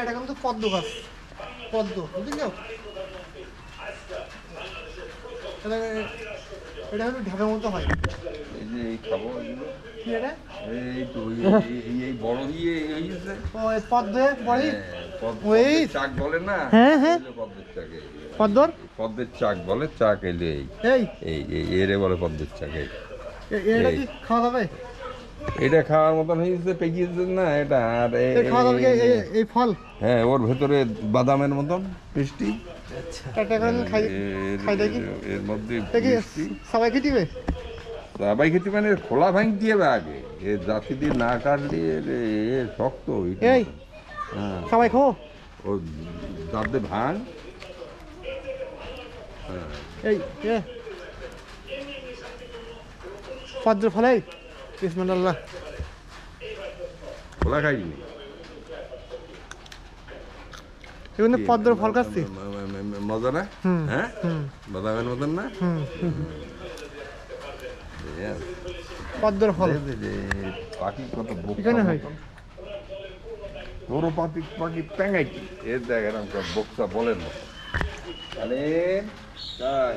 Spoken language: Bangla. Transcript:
এটা কিন্তু পদ্ম গাছ, পদ্ম বুঝলি? এটা হলো ঢাকার মতো হয়। এই যে এই খাবো এগুলো, কি এটা? এই তো এই বড় দিয়ে হয়েছে ও এই পদ্মে বড়ি, ওই পদ্মের চাক বলে না? হ্যাঁ হ্যাঁ পদ্মের চাক, পদ্মর পদ্মের চাক বলে, চাক এলে এই এই এই এরে বলে পদ্মের চাক। এই এটা কি খাওয়া যাবে? এটা খাওয়ার মতন হয়েছে, পেকিয়েছে না এটা? আর খাওয়া যাবে কি এই ফল? হ্যাঁ, ওর ভেতরে বাদামের মতন মিষ্টি। একটা করে খাই, খাই দেখি। এর মধ্যে দেখি মিষ্টি সবাই খেতে হবে? সবাই খেতে মানে খোলা ভাঙতে হবে আগে, এর জাতি দিয়ে না কাটলে এর শক্ত এই হ্যাঁ, সবাই খাবো? ও দাঁতে ভাঙ। এই পদ্ম ফলাই বিসমিল্লাহ। খোলা খাইনি, এগুলো পদ্মর ফল খাচ্ছি। মজা না? হ্যাঁ, বাদামের মতন না? পদ্মর ফল পাখি কত এখানে হয়। তোরও পাখি পাখি প্যাঙাইটি, এর দেখ এরকম বক্সা বলেন না। তাহলে তাই